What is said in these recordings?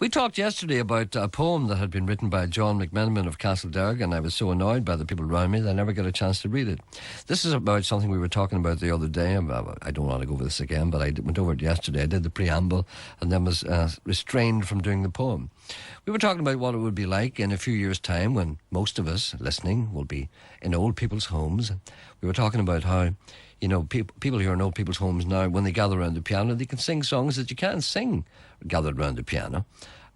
We talked yesterday about a poem that had been written by John McMenamin of Castledarg, and I was so annoyed by the people around me that I never got a chance to read it. This is about something we were talking about the other day. I don't want to go over this again, but I went over it yesterday. I did the preamble and then was restrained from doing the poem. We were talking about what it would be like in a few years' time when most of us listening will be in old people's homes. We were talking about how, you know, people who are in old people's homes now, when they gather around the piano, they can sing songs that you can't sing gathered around the piano.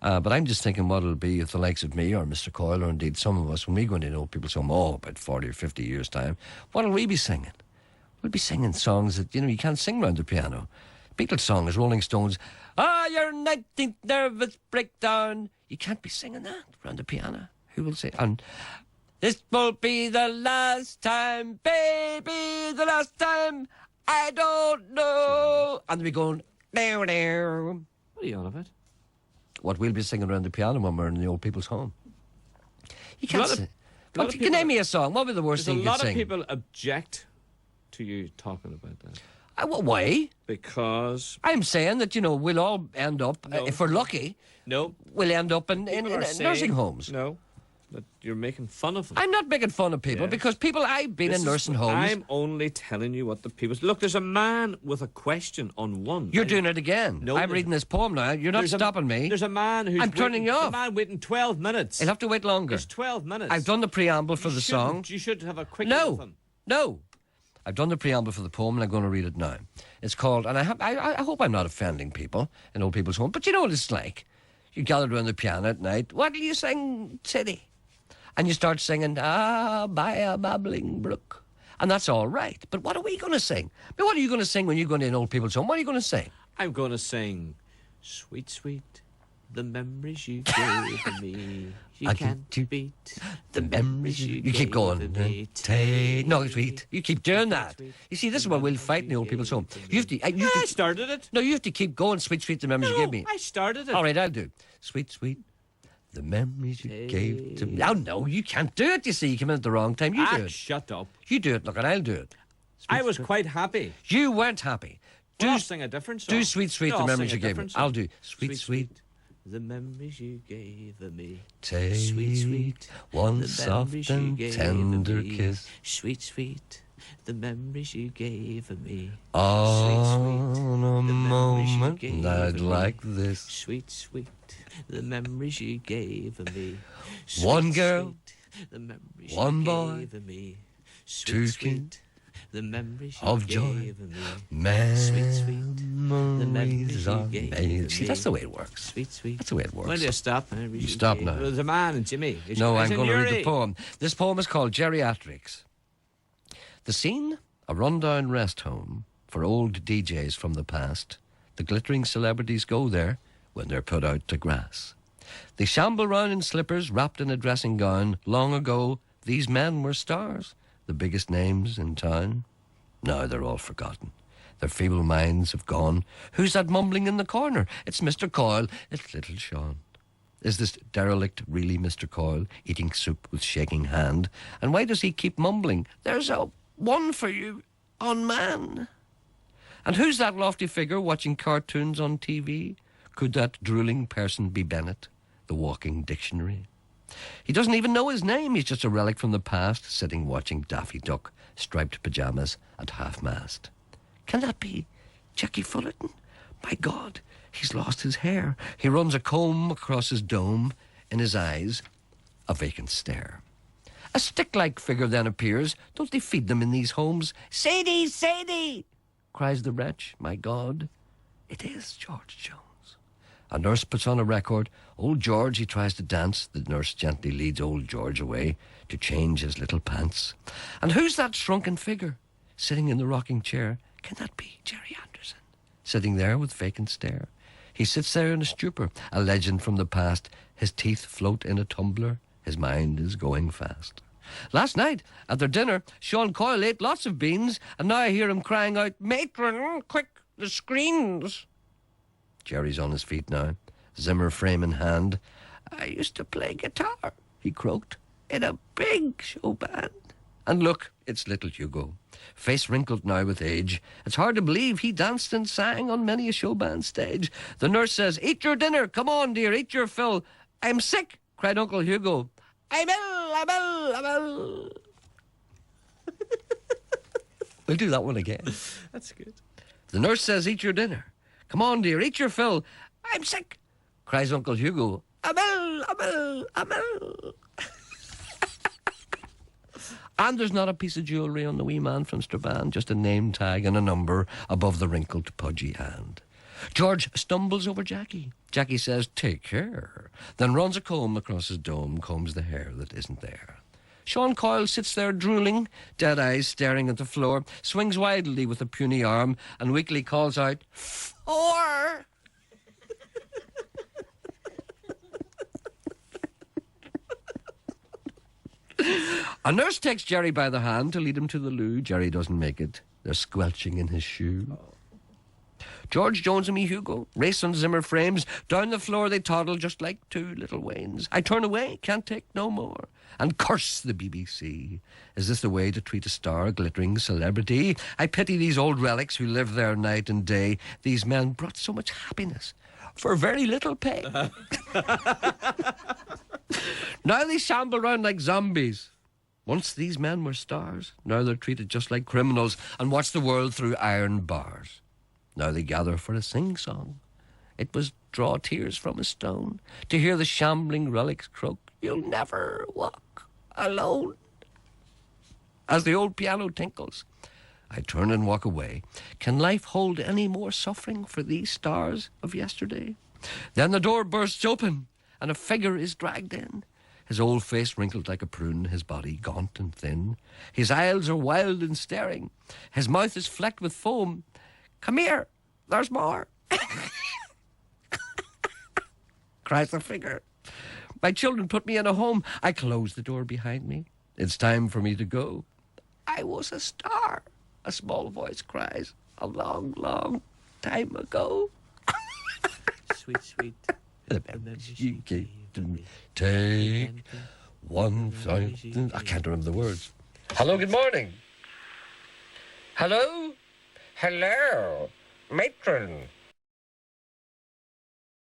But I'm just thinking what it'll be if the likes of me or Mr. Coyle or indeed some of us, when we go into old people's home, about 40 or 50 years' time, what'll we be singing? We'll be singing songs that, you know, you can't sing around the piano. Beatles song is Rolling Stones, your 19th nervous breakdown. You can't be singing that around the piano. Who will say? And this will be the last time, baby, the last time. I don't know. And we going, there. What are you on about? What we'll be singing around the piano when we're in the old people's home. You can't sing. You can name me a song. What would be the worst thing you could sing? A lot of people object to you talking about that. Why? Because I'm saying that, you know, we'll all end up, if we're lucky, we'll end up in nursing homes. No, that you're making fun of them. I'm not making fun of people because I've been in nursing homes. I'm only telling you what the people... Look, there's a man with a question on one. You're doing it again. No, I'm reading this poem now. You're not stopping me. There's a man who's... I'm turning you off. A man waiting 12 minutes. He'll have to wait longer. It's 12 minutes. I've done the preamble for the song. You should have a quick... No. I've done the preamble for the poem and I'm going to read it now. It's called, and I hope I'm not offending people in old people's home, but you know what it's like. You gather around the piano at night. What do you sing, Teddy? And you start singing, by a babbling brook. And that's all right. But what are we going to sing? But what are you going to sing when you go into an old people's home? What are you going to sing? I'm going to sing, sweet, sweet, the memories you gave me. You can't beat the memories you keep going. No, sweet. You keep doing that. You see, this is what we'll fight in the old people's home. I started it. No, you have to keep going, sweet, sweet, the memories you gave me. I started it. All right, I'll do. Sweet, sweet, the memories you gave to me. Oh, no, you can't do it, you see. You came in at the wrong time. You do it. Shut up. You do it. Look, and I'll do it. I was quite happy. You weren't happy. I'll sing a different song. Do sweet, sweet, the memories you gave me. I'll do sweet, sweet. The memories you gave me. Take sweet, sweet, one soft and tender kiss. Sweet, sweet, the memories you gave me. On a moment I'd like this. Sweet, sweet, the memories you gave me. One girl, the memories one you boy, gave me. two sweet, the memories you of gave joy. me. Memories are made. See, that's the way it works. Sweet, sweet. That's the way it works. When do you stop? You stop now. There's a man and Jimmy. No, I'm going to read the poem. This poem is called Geriatrics. The scene, a rundown rest home for old DJs from the past. The glittering celebrities go there when they're put out to grass. They shamble round in slippers wrapped in a dressing gown. Long ago, these men were stars, the biggest names in town. Now they're all forgotten. Their feeble minds have gone. Who's that mumbling in the corner? It's Mr. Coyle. It's little Sean. Is this derelict really Mr. Coyle, eating soup with shaking hand? And why does he keep mumbling? There's a one for you on man. And who's that lofty figure watching cartoons on TV? Could that drooling person be Bennett, the walking dictionary? He doesn't even know his name. He's just a relic from the past, sitting watching Daffy Duck, striped pyjamas at half-mast. Can that be Jackie Fullerton? My God, he's lost his hair. He runs a comb across his dome. In his eyes, a vacant stare. A stick-like figure then appears. Don't they feed them in these homes? Sadie, Sadie, cries the wretch. My God, it is George Jones. A nurse puts on a record. Old George, he tries to dance. The nurse gently leads old George away to change his little pants. And who's that shrunken figure sitting in the rocking chair? Can that be Gerry Anderson, sitting there with vacant stare? He sits there in a stupor, a legend from the past. His teeth float in a tumbler. His mind is going fast. Last night, at their dinner, Sean Coyle ate lots of beans, and now I hear him crying out, Matron, quick, the screens. Gerry's on his feet now, Zimmer frame in hand. I used to play guitar, he croaked, in a big show band. And look, it's little Hugo. Face wrinkled now with age. It's hard to believe he danced and sang on many a showband stage. The nurse says, "Eat your dinner. Come on, dear, eat your fill." "I'm sick," cried Uncle Hugo. "I'm ill. We'll do that one again. That's good. The nurse says, "Eat your dinner. Come on, dear, eat your fill." "I'm sick," cries Uncle Hugo. "I'm ill. And there's not a piece of jewellery on the wee man from Strabane, just a name tag and a number above the wrinkled, pudgy hand. George stumbles over Jackie. Jackie says, "Take care," then runs a comb across his dome, combs the hair that isn't there. Sean Coyle sits there drooling, dead eyes staring at the floor, swings wildly with a puny arm, and weakly calls out, "4!" A nurse takes Gerry by the hand to lead him to the loo. Gerry doesn't make it. They're squelching in his shoe. George Jones and me Hugo race on Zimmer frames. Down the floor they toddle just like two little Waynes. I turn away, can't take no more, and curse the BBC. Is this the way to treat a star, a glittering celebrity? I pity these old relics who live there night and day. These men brought so much happiness for very little pay. Now they shamble round like zombies. Once these men were stars. Now they're treated just like criminals and watch the world through iron bars. Now they gather for a sing-song. It was draw tears from a stone to hear the shambling relics croak, "You'll never walk alone." As the old piano tinkles, I turn and walk away. Can life hold any more suffering for these stars of yesterday? Then the door bursts open and a figure is dragged in. His old face wrinkled like a prune, his body gaunt and thin. His eyes are wild and staring. His mouth is flecked with foam. "Come here, there's more," cries the figure. "My children put me in a home." I close the door behind me. It's time for me to go. "I was a star," a small voice cries, "a long, long time ago." Sweet, sweet. The memories you gave to me. Take 1,000. I can't remember the words. Hello, good morning. Hello? Hello, matron.